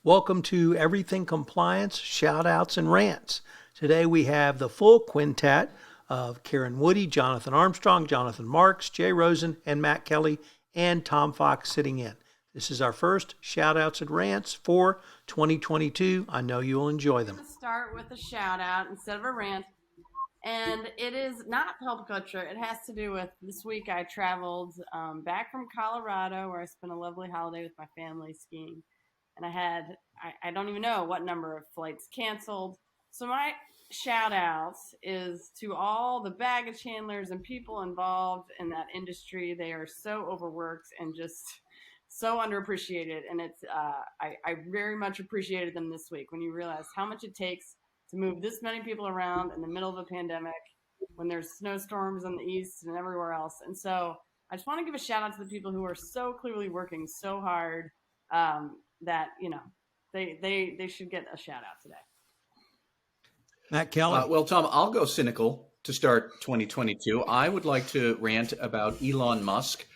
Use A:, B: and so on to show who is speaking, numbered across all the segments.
A: Welcome to Everything Compliance, Shoutouts, and Rants. Today we have the full quintet of Karen Woody, Jonathan Armstrong, Jonathan Marks, Jay Rosen, and Matt Kelly, and Tom Fox sitting in. This is our first Shoutouts and Rants for 2022. I know you will enjoy them.
B: I'm going to start with a shout out instead of a rant. And it is not pulp culture. It has to do with this week I traveled back from Colorado, where I spent a lovely holiday with my family skiing. And I don't even know what number of flights canceled. So my shout outs is to all the baggage handlers and people involved in that industry. They are so overworked and just so underappreciated. And I very much appreciated them this week when you realize how much it takes to move this many people around in the middle of a pandemic when there's snowstorms in the east and everywhere else. And so I just want to give a shout out to the people who are so clearly working so hard that, they should get a shout out today.
A: Matt Kelly.
C: Well, Tom, I'll go cynical to start 2022. I would like to rant about Elon Musk.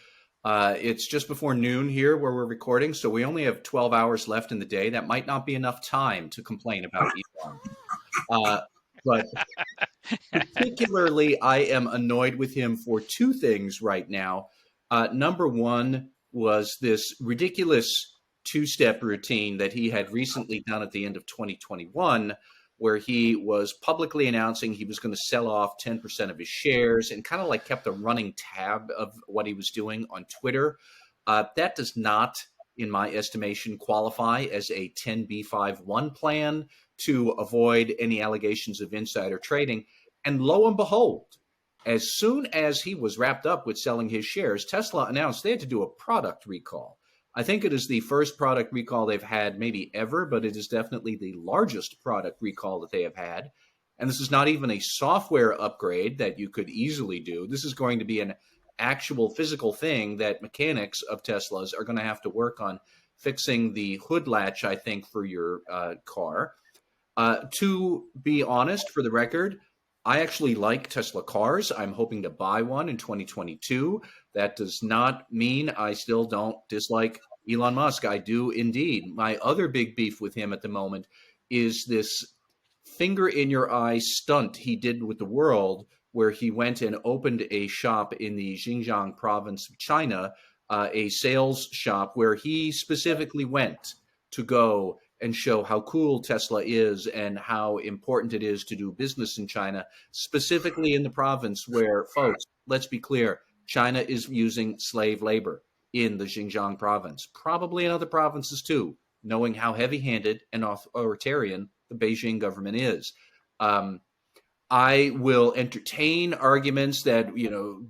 C: It's just before noon here where we're recording, so we only have 12 hours left in the day. That might not be enough time to complain about Elon. But particularly, I am annoyed with him for two things right now. Number one was this ridiculous two-step routine that he had recently done at the end of 2021, where he was publicly announcing he was going to sell off 10% of his shares and kind of like kept a running tab of what he was doing on Twitter. That does not, in my estimation, qualify as a 10b5-1 plan to avoid any allegations of insider trading. And lo and behold, as soon as he was wrapped up with selling his shares, Tesla announced they had to do a product recall. I think it is the first product recall they've had maybe ever, but it is definitely the largest product recall that they have had. And this is not even a software upgrade that you could easily do. This is going to be an actual physical thing that mechanics of Teslas are going to have to work on fixing the hood latch, I think, for your car. To be honest, for the record, I actually like Tesla cars. I'm hoping to buy one in 2022. That does not mean I still don't dislike Elon Musk. I do indeed. My other big beef with him at the moment is this finger in your eye stunt he did with the world, where he went and opened a shop in the Xinjiang province of China, a sales shop where he specifically went to go and show how cool Tesla is and how important it is to do business in China, specifically in the province where, folks, let's be clear, China is using slave labor in the Xinjiang province, probably in other provinces too, knowing how heavy-handed and authoritarian the Beijing government is. I will entertain arguments that,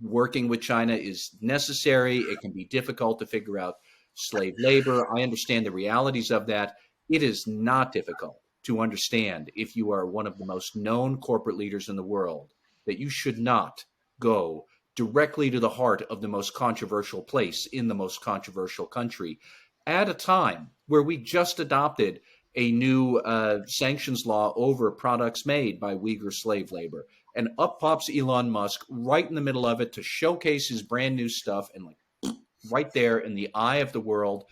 C: working with China is necessary. It can be difficult to figure out slave labor. I understand the realities of that. It is not difficult to understand, if you are one of the most known corporate leaders in the world, that you should not go directly to the heart of the most controversial place in the most controversial country at a time where we just adopted a new sanctions law over products made by Uyghur slave labor. And up pops Elon Musk right in the middle of it to showcase his brand new stuff, and like right there in the eye of the world,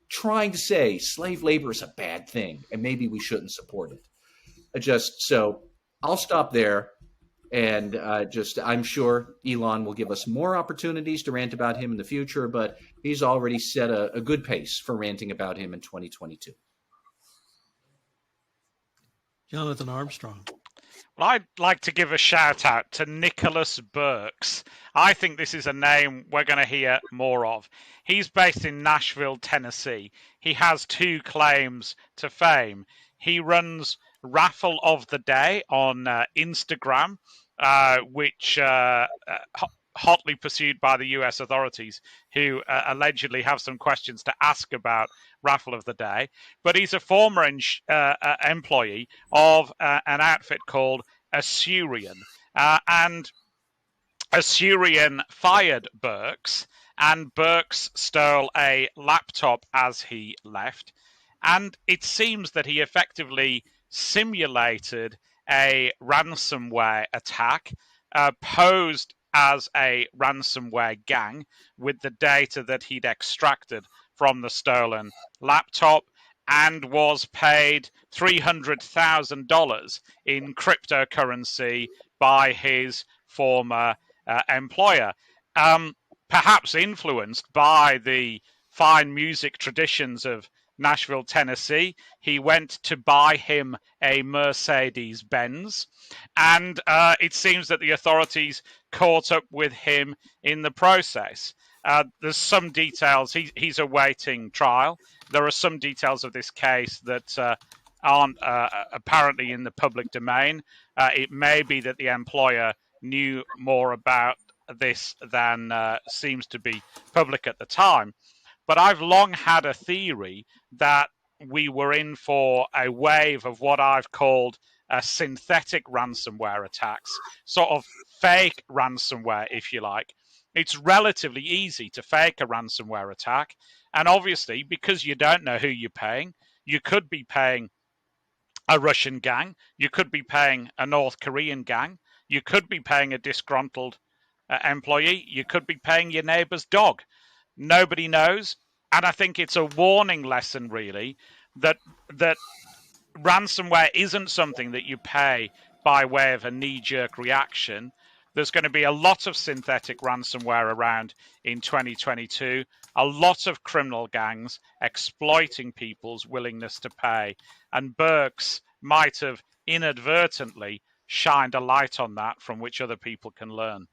C: trying to say slave labor is a bad thing and maybe we shouldn't support it. So I'll stop there. And I'm sure Elon will give us more opportunities to rant about him in the future, but he's already set a good pace for ranting about him in 2022.
A: Jonathan Armstrong.
D: Well, I'd like to give a shout out to Nicholas Burks. I think this is a name we're going to hear more of. He's based in Nashville, Tennessee. He has two claims to fame. He runs Raffle of the Day on Instagram, which hotly pursued by the US authorities, who allegedly have some questions to ask about Raffle of the Day. But he's a former employee of an outfit called Assyrian. And Assyrian fired Burks, and Burks stole a laptop as he left. And it seems that he effectively simulated a ransomware attack, posed as a ransomware gang with the data that he'd extracted from the stolen laptop, and was paid $300,000 in cryptocurrency by his former employer. Perhaps influenced by the fine music traditions of Nashville, Tennessee, he went to buy him a Mercedes Benz, and it seems that the authorities caught up with him in the process. There's some details. He's awaiting trial. There are some details of this case that aren't apparently in the public domain. It may be that the employer knew more about this than seems to be public at the time. But I've long had a theory that we were in for a wave of what I've called synthetic ransomware attacks, sort of fake ransomware, if you like. It's relatively easy to fake a ransomware attack. And obviously, because you don't know who you're paying, you could be paying a Russian gang, you could be paying a North Korean gang, you could be paying a disgruntled employee, you could be paying your neighbor's dog. Nobody knows. And I think it's a warning lesson, really, that ransomware isn't something that you pay by way of a knee-jerk reaction. There's going to be a lot of synthetic ransomware around in 2022, a lot of criminal gangs exploiting people's willingness to pay. And Burks might have inadvertently shined a light on that from which other people can learn.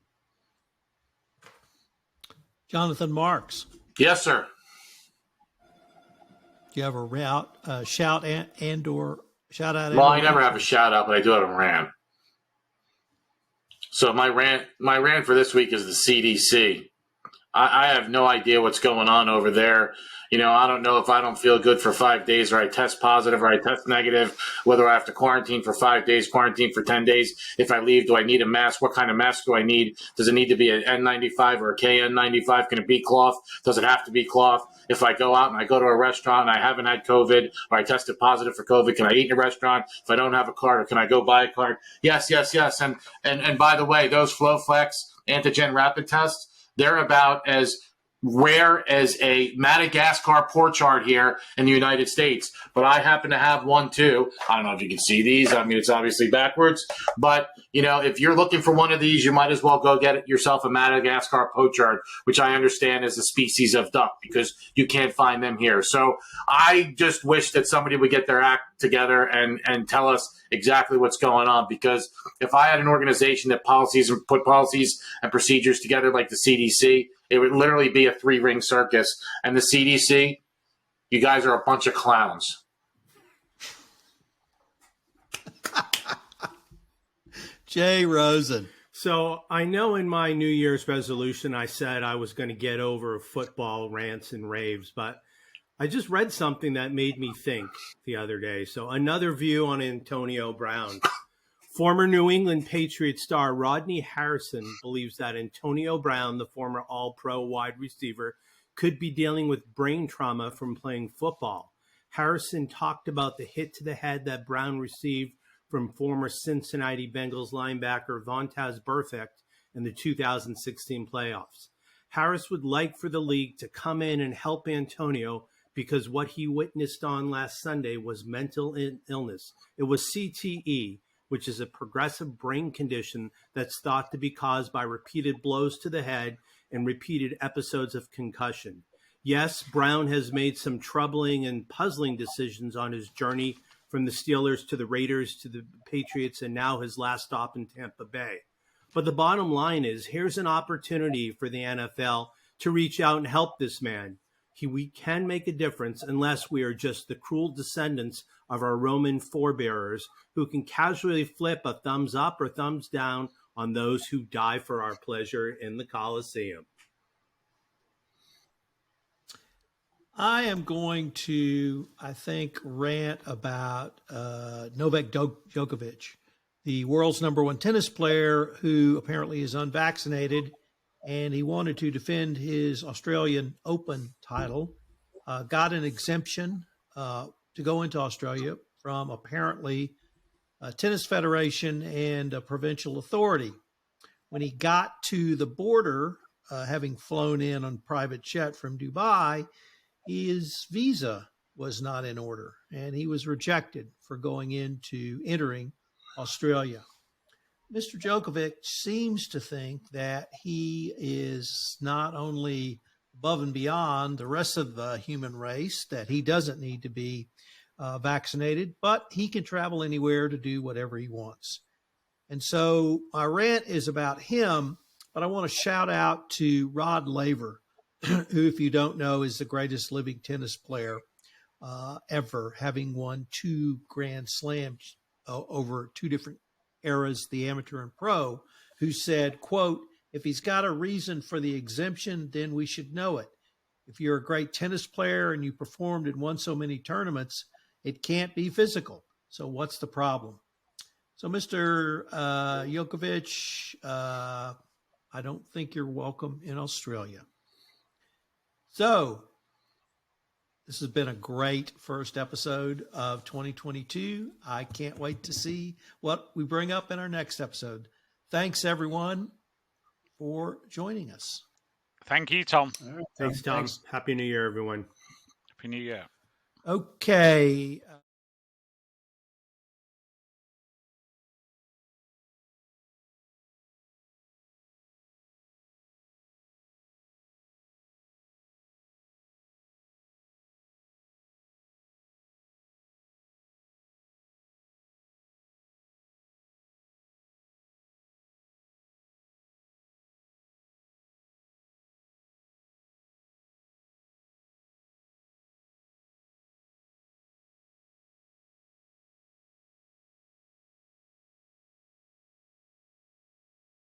A: Jonathan Marks.
E: Yes, sir.
A: Do you have a shout or shout out?
E: Well, I never have a shout out, but I do have a rant. So my rant for this week is the CDC. I have no idea what's going on over there. You know, I don't know if I don't feel good for 5 days or I test positive or I test negative, whether I have to quarantine for 5 days, quarantine for 10 days. If I leave, do I need a mask? What kind of mask do I need? Does it need to be an N95 or a KN95? Can it be cloth? Does it have to be cloth? If I go out and I go to a restaurant and I haven't had COVID or I tested positive for COVID, can I eat in a restaurant? If I don't have a card, or can I go buy a card? Yes. And by the way, those FlowFlex antigen rapid tests, they're about as rare as a Madagascar porchard here in the United States. But I happen to have one too. I don't know if you can see these. I mean, it's obviously backwards. But, you know, if you're looking for one of these, you might as well go get yourself a Madagascar pochard, which I understand is a species of duck because you can't find them here. So I just wish that somebody would get their act together and tell us exactly what's going on. Because if I had an organization that put policies and procedures together like the CDC, it would literally be a 3-ring circus. And the CDC, you guys are a bunch of clowns.
A: Jay Rosen.
F: So I know in my New Year's resolution, I said I was going to get over football rants and raves, but I just read something that made me think the other day. So another view on Antonio Brown. Former New England Patriots star Rodney Harrison believes that Antonio Brown, the former All-Pro wide receiver, could be dealing with brain trauma from playing football. Harrison talked about the hit to the head that Brown received from former Cincinnati Bengals linebacker Vontaze Burfict in the 2016 playoffs. Harris would like for the league to come in and help Antonio because what he witnessed on last Sunday was mental illness. It was CTE, which is a progressive brain condition that's thought to be caused by repeated blows to the head and repeated episodes of concussion. Yes, Brown has made some troubling and puzzling decisions on his journey from the Steelers to the Raiders to the Patriots and now his last stop in Tampa Bay. But the bottom line is, here's an opportunity for the NFL to reach out and help this man. We can make a difference unless we are just the cruel descendants of our Roman forebearers who can casually flip a thumbs up or thumbs down on those who die for our pleasure in the Colosseum.
A: I am going to, I think, rant about Novak Djokovic, the world's #1 tennis player who apparently is unvaccinated, and he wanted to defend his Australian Open title, got an exemption to go into Australia from apparently a tennis federation and a provincial authority. When he got to the border, having flown in on private jet from Dubai, his visa was not in order, and he was rejected for entering Australia. Mr. Djokovic seems to think that he is not only above and beyond the rest of the human race, that he doesn't need to be vaccinated, but he can travel anywhere to do whatever he wants. And so my rant is about him, but I want to shout out to Rod Laver, who, if you don't know, is the greatest living tennis player ever, having won 2 Grand Slams over 2 different eras, the amateur and pro, who said, quote, "If he's got a reason for the exemption, then we should know it. If you're a great tennis player and you performed and won so many tournaments, it can't be physical. So what's the problem?" So, Mr. Djokovic, I don't think you're welcome in Australia. So, this has been a great first episode of 2022. I can't wait to see what we bring up in our next episode. Thanks, everyone, for joining us.
D: Thank you, Tom.
F: Thanks, Tom. Happy New Year, everyone.
D: Happy New Year.
A: Okay.